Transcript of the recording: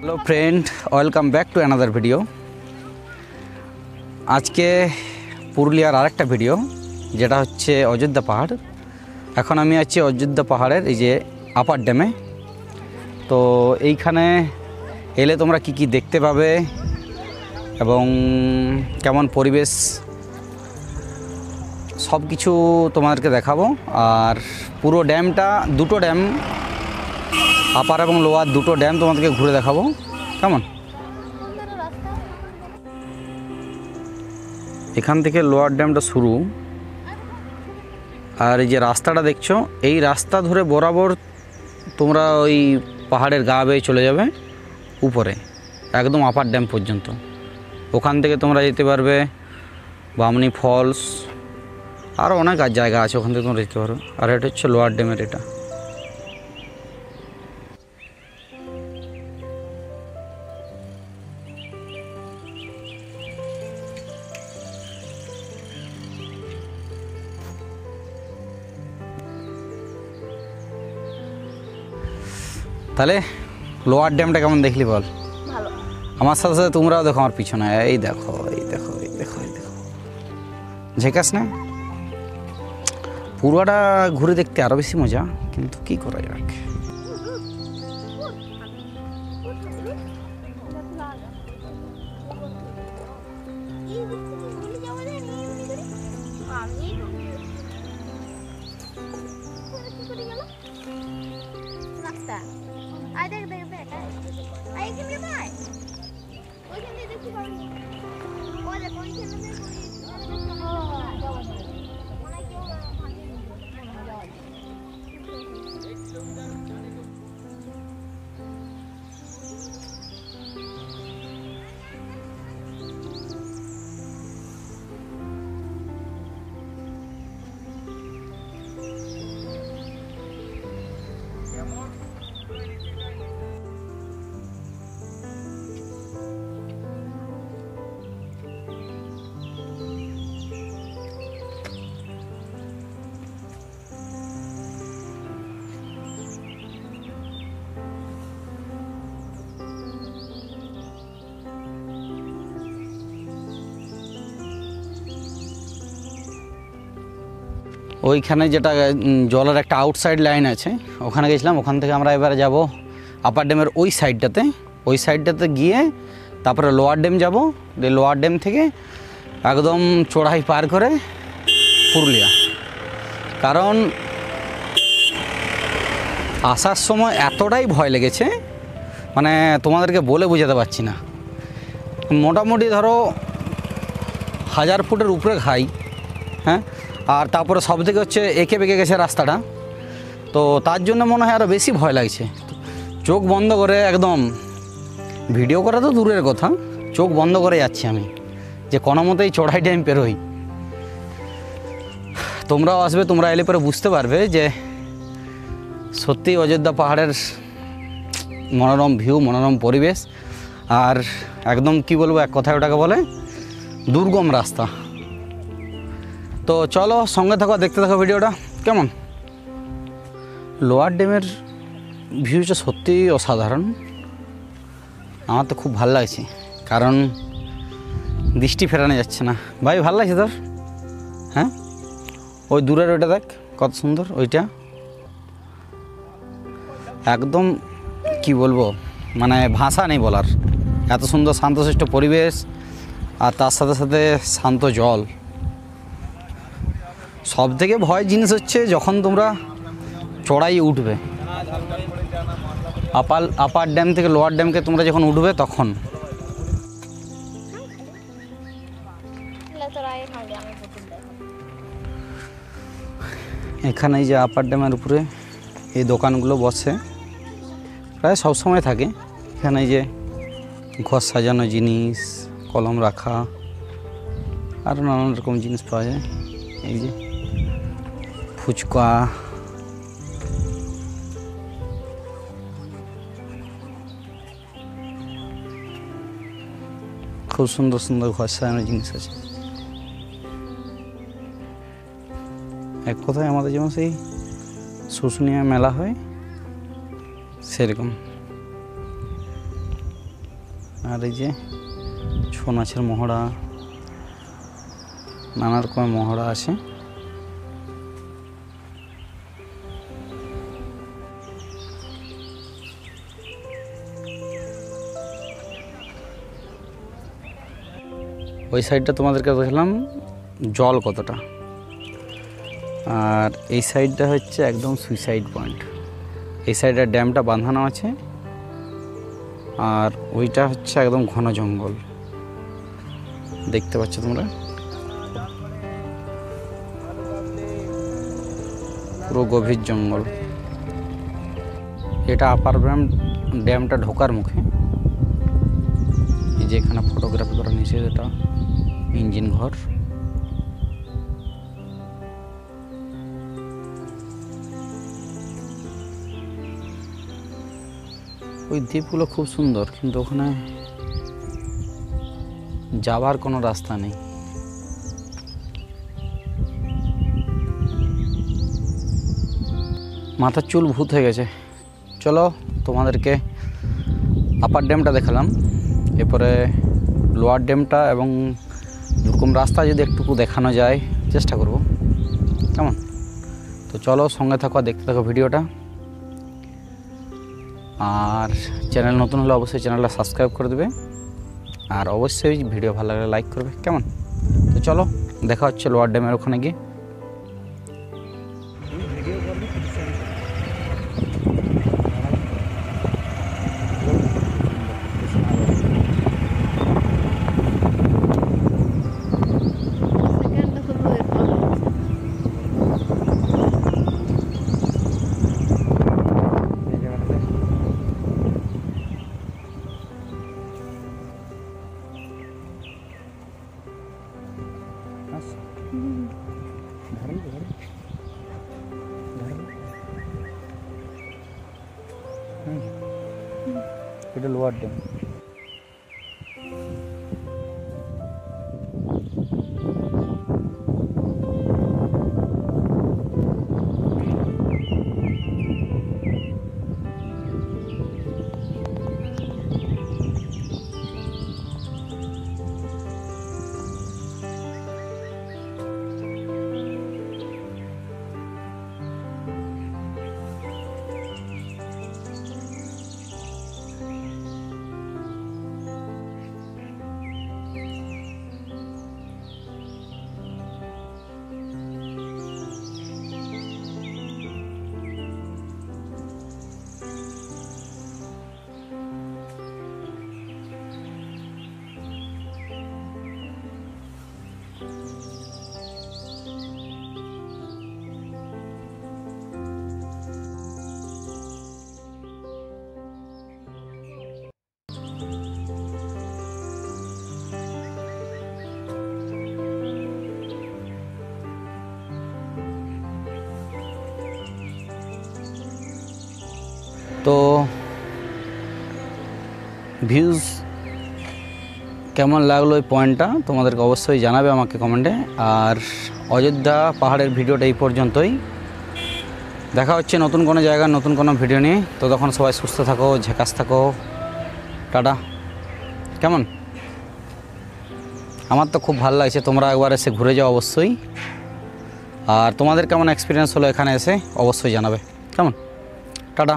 Hello friend, welcome back to another video. आज के पुरुलियार आरेकटा video जेटा होच्छे अयोध्या पहाड़। एखन आमी आछि अयोध्या पहाड़ेर एई जे आपार डैमे। तो এইখানে एले तोमरा की की देखते पाबे एबं केमन परिवेश सब किछु तोमादेरके देखाबो। और पुरो डैमटा दुटो डैम आपार एबं लोअर दुटो डैम तोमादेरके घुरे देखाबो केमन। एखान थेके लोअर डैमटा शुरू और এই যে রাস্তাটা দেখছো এই রাস্তা ধরে বরাবর তোমরা ওই পাহাড়ের গা বেয়ে চলে যাবে উপরে একদম আপার ড্যাম পর্যন্ত। ওখান থেকে তোমরা যেতে পারবে বামনি ফলস, আরও অনেক জায়গা আছে ওখান থেকে তোমরা যেতে পারো। আর এটা হচ্ছে লোয়ার ড্যামের এটা। তাহলে লোয়ার ড্যামটা কেমন দেখলি বল? ভালো। আমার সাথে সাথে তোমরাও দেখো আমার পিছনে, এই দেখো এই দেখো এই দেখো এই দেখো, ঝেকাস না? পুরোটা ঘুরে দেখতে আরও বেশি মজা, কিন্তু কি করা যাক। ওইখানে যেটা জলের একটা আউটসাইড লাইন আছে ওখানে গেছিলাম। ওখান থেকে আমরা এবারে যাব আপার ড্যামের ওই সাইডটাতে গিয়ে তারপরে লোয়ার ড্যাম যাব। লোয়ার ড্যাম থেকে একদম চড়াই পার করে পুরুলিয়া। কারণ আসার সময় এতটাই ভয় লেগেছে, মানে তোমাদেরকে বলে বোঝাতে পারছি না। মোটামুটি ধরো 1000 ফুটের উপরে খাই, হ্যাঁ। আর তারপরে সব থেকে হচ্ছে এঁকে বেঁকে গেছে রাস্তাটা, তো তার জন্য মনে হয় আরও বেশি ভয় লাগছে। চোখ বন্ধ করে একদম ভিডিও করা তো দূরের কথা, চোখ বন্ধ করে যাচ্ছি আমি যে কোনো মতেই চড়াইটা আমি পেরোই। তোমরাও আসবে, তোমরা এলে পরে বুঝতে পারবে যে সত্যি অযোধ্যা পাহাড়ের মনোরম ভিউ, মনোরম পরিবেশ। আর একদম কি বলবো, এক কথায় ওটাকে বলে দুর্গম রাস্তা। তো চলো সঙ্গে থাকো, দেখতে থাকো ভিডিওটা কেমন। লোয়ার ড্যামের ভিউটা সত্যিই অসাধারণ, আমার তো খুব ভালো লাগছে। কারণ দৃষ্টি ফেরানো যাচ্ছে না। ভাই ভালো লাগছে তোর? হ্যাঁ, ওই দূরের ওইটা দেখ কত সুন্দর, ওইটা একদম কি বলবো, মানে ভাষা নেই বলার, এত সুন্দর শান্তশিষ্ট পরিবেশ। আর তার সাথে সাথে শান্ত জল। সব থেকে ভয় জিনিস হচ্ছে যখন তোমরা চড়াই উঠবে আপার ড্যাম থেকে লোয়ার ড্যামকে তোমরা যখন উঠবে তখন। এখানে এই যে আপার ড্যামের উপরে এই দোকানগুলো বসে, প্রায় সব সময় থাকে। এখানে এই যে ঘর সাজানো জিনিস, কলম রাখা, আরও নানান রকম জিনিস পাওয়া যায়। এই যে ফুচকা, খুব সুন্দর সুন্দর ঘর সাজানো জিনিস আছে। এক কথায় আমাদের যেমন সেই শুশুনিয়া মেলা হয় সেরকম। আর এই যে ছৌ নাচের মহড়া, নানা রকমের মহড়া আছে। ওই সাইডটা তোমাদেরকে দেখলাম জল কতটা, আর এই সাইডটা হচ্ছে একদম সুইসাইড পয়েন্ট। এই সাইডের ড্যামটা বাঁধানো আছে, আর ওইটা হচ্ছে একদম ঘন জঙ্গল, দেখতে পাচ্ছ তোমরা, পুরো গভীর জঙ্গল। এটা আপার ড্যামটা ঢোকার মুখে। এই যে এখানে ফটোগ্রাফি করা নিচে, এটা ইঞ্জিন ঘর। ওই দ্বীপগুলো খুব সুন্দর, কিন্তু ওখানে যাবার কোনো রাস্তা নেই। মাথার চুল ভূত হয়ে গেছে। চলো তোমাদেরকে আপার ড্যামটা দেখালাম, এরপরে লোয়ার ড্যামটা এবং এরকম রাস্তা যদি একটুকু দেখানো যায় চেষ্টা করব, কেমন? তো চলো সঙ্গে থাকো, দেখতে থাকো ভিডিওটা। আর চ্যানেল নতুন হলে অবশ্যই চ্যানেলটা সাবস্ক্রাইব করে দেবে, আর অবশ্যই ভিডিও ভালো লাগলে লাইক করবে, কেমন? তো চলো দেখা হচ্ছে লোয়ার ড্যামের ওখানে গিয়ে। এটা লোয়ার ড্যাম। তো ভিউজ কেমন লাগলো এই পয়েন্টটা তোমাদেরকে অবশ্যই জানাবে আমাকে কমেন্টে। আর অযোধ্যা পাহাড়ের ভিডিওটা এই পর্যন্তই। দেখা হচ্ছে নতুন কোনো জায়গার নতুন কোনো ভিডিও নিয়ে। তো তখন সবাই সুস্থ থাকো, ঝাকাস থাকো, টাটা, কেমন? আমার তো খুব ভালো লাগছে, তোমরা একবার এসে ঘুরে যাও অবশ্যই। আর তোমাদের কেমন এক্সপিরিয়েন্স হলো এখানে এসে অবশ্যই জানাবে, কেমন? টাটা।